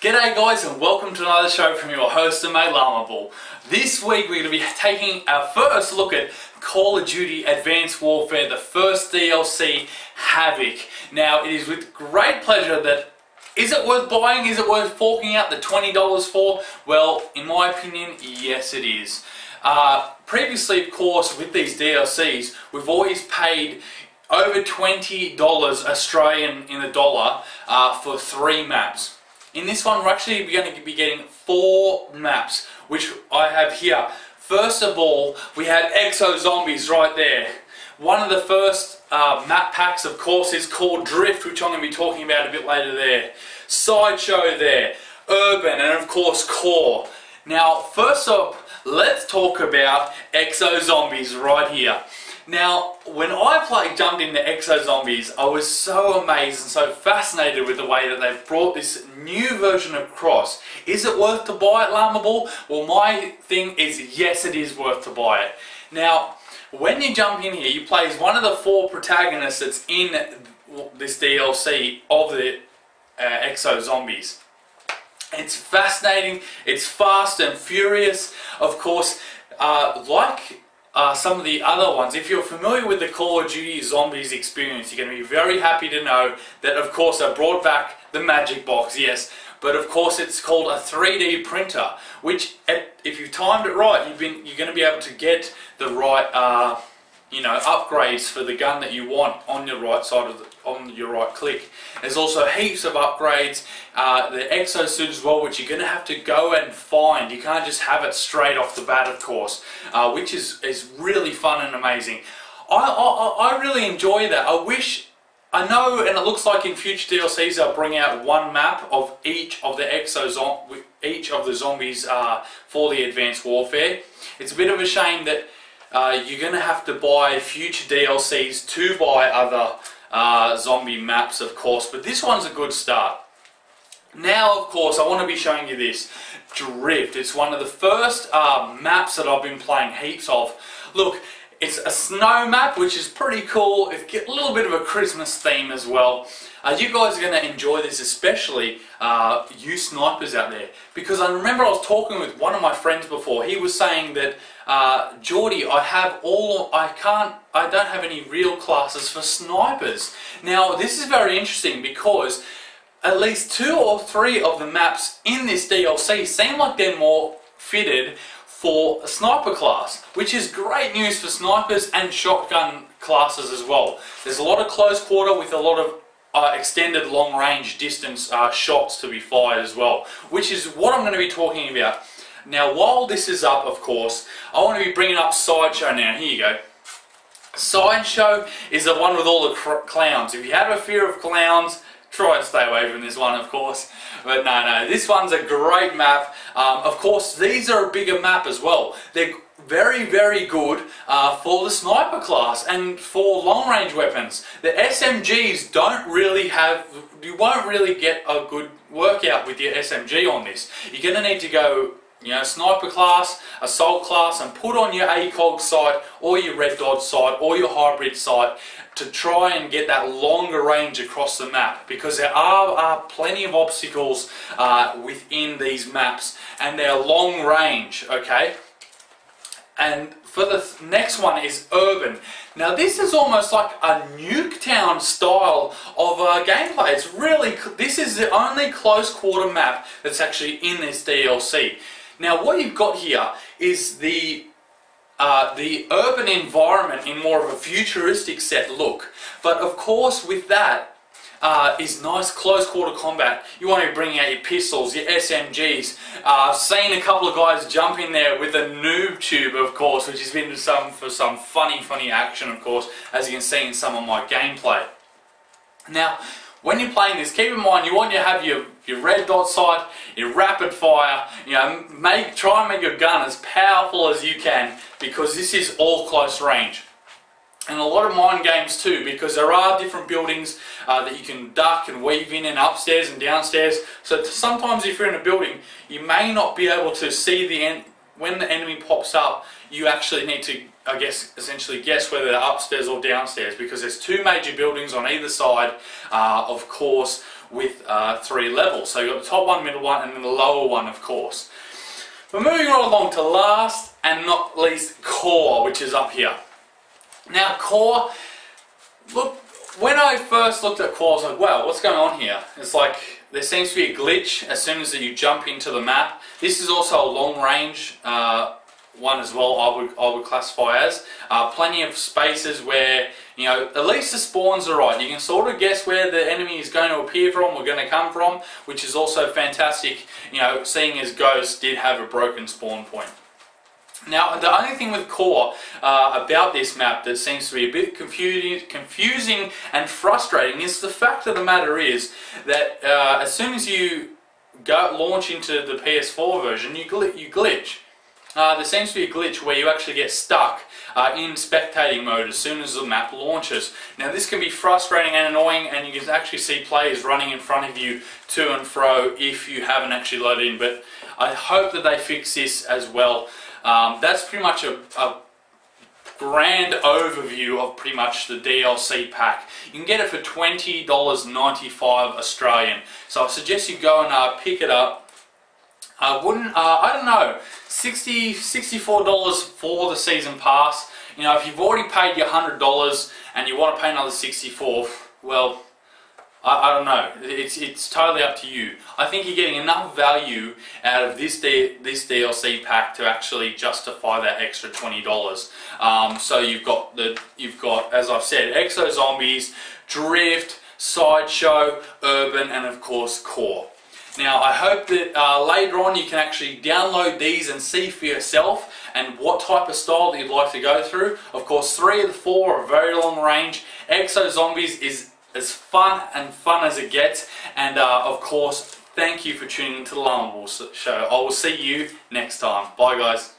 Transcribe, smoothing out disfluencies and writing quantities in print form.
G'day guys and welcome to another show from your host and mate Llama Ball. This week we're going to be taking our first look at Call of Duty Advanced Warfare, the first DLC, Havoc. Now it is with great pleasure that, is it worth buying, is it worth forking out the $20 for? Well, in my opinion, yes it is. Previously of course with these DLCs we've always paid over $20 Australian in the dollar for 3 maps. In this one we're actually going to be getting 4 maps, which I have here. First of all, we have EXO Zombies right there. One of the first map packs of course is called Drift, which I'm going to be talking about a bit later there. Sideshow there, Urban, and of course Core. Now first up, let's talk about EXO Zombies right here. Now, when I jumped into EXO Zombies, I was so amazed and so fascinated with the way that they've brought this new version across. Is it worth to buy it, Llama Ball? Well, my thing is yes, it is worth to buy it. Now, when you jump in here, you play as one of the 4 protagonists that's in this DLC of the EXO Zombies. It's fascinating, it's fast and furious, of course, like some of the other ones. If you're familiar with the Call of Duty Zombies experience, you're going to be very happy to know that of course I brought back the magic box, yes, but of course it's called a 3D printer, which if you timed it right, you're going to be able to get the right upgrades for the gun that you want on your right side of on your right click. There's also heaps of upgrades, the exosuit as well, which you're going to have to go and find. You can't just have it straight off the bat, of course, which is really fun and amazing. I really enjoy that. I know, and it looks like in future DLCs they'll bring out 1 map of each of the zombies for the Advanced Warfare. It's a bit of a shame that you're going to have to buy future DLCs to buy other zombie maps, of course, but this one's a good start. Now, of course, I want to be showing you this Drift. It's one of the first maps that I've been playing heaps of. Look, it's a snow map, which is pretty cool. It's got a little bit of a Christmas theme as well. You guys are going to enjoy this, especially you snipers out there, because I remember I was talking with one of my friends before. He was saying that, Geordie, I don't have any real classes for snipers. Now this is very interesting because at least 2 or 3 of the maps in this DLC seem like they're more fitted for a sniper class, which is great news for snipers and shotgun classes as well. There's a lot of close quarter with a lot of extended long range distance shots to be fired as well, which is what I'm going to be talking about. Now while this is up, of course, I want to be bringing up Sideshow now. Here you go. Sideshow is the one with all the clowns. If you have a fear of clowns, try and stay away from this one, of course. But no, this one's a great map. Of course, these are a bigger map as well. They're very, very good for the sniper class and for long-range weapons. The SMGs don't really have, you won't really get a good workout with your SMG on this. You're going to need to go, sniper class, assault class, and put on your ACOG sight or your red dot sight or your hybrid sight to try and get that longer range across the map, because there are plenty of obstacles within these maps and they're long range, okay? And for the next one is Urban. Now this is almost like a Nuketown style of gameplay. It's really, this is the only close quarter map that's actually in this DLC. Now what you've got here is the urban environment in more of a futuristic set look. But of course with that is nice close quarter combat. You want to be bringing out your pistols, your SMGs. I've seen a couple of guys jump in there with a noob tube, of course, which has been for some funny action, of course, as you can see in some of my gameplay. Now, when you're playing this, keep in mind you want to have your red dot sight, your rapid fire, try and make your gun as powerful as you can, because this is all close range. And a lot of mine games too, because there are different buildings that you can duck and weave in and upstairs and downstairs. So sometimes if you're in a building, you may not be able to see the end. When the enemy pops up, you actually need to, I guess, essentially guess whether they're upstairs or downstairs, because there's 2 major buildings on either side, of course, with 3 levels. So you've got the top one, middle one, and then the lower one, of course. But moving right along to last and not least, Core, which is up here. Now, Core, look, when I first looked at Core, I was like, wow, what's going on here? It's like, there seems to be a glitch as soon as you jump into the map. This is also a long range one as well, I would classify as. Plenty of spaces where, you know, at least the spawns are right. You can sort of guess where the enemy is going to appear from or going to come from, which is also fantastic, you know, seeing as Ghost did have a broken spawn point. Now, the only thing with Core about this map that seems to be a bit confusing and frustrating is the fact of the matter is that as soon as you launch into the PS4 version, you glitch. There seems to be a glitch where you actually get stuck in spectating mode as soon as the map launches. Now, this can be frustrating and annoying, and you can actually see players running in front of you to and fro if you haven't actually loaded in, but I hope that they fix this as well. That's pretty much a grand overview of pretty much the DLC pack. You can get it for $20.95 Australian. So I suggest you go and pick it up. I wouldn't, I don't know, $64 for the season pass. You know, if you've already paid your $100 and you want to pay another $64, well, I don't know. It's totally up to you. I think you're getting enough value out of this DLC pack to actually justify that extra $20. So you've got, as I've said, EXO Zombies, Drift, Sideshow, Urban, and of course Core. Now, I hope that later on you can actually download these and see for yourself and what type of style that you'd like to go through. Of course, 3 of the 4 are very long range. EXO Zombies is as fun as it gets. And of course, thank you for tuning into the Llama Bull Show. I will see you next time. Bye, guys.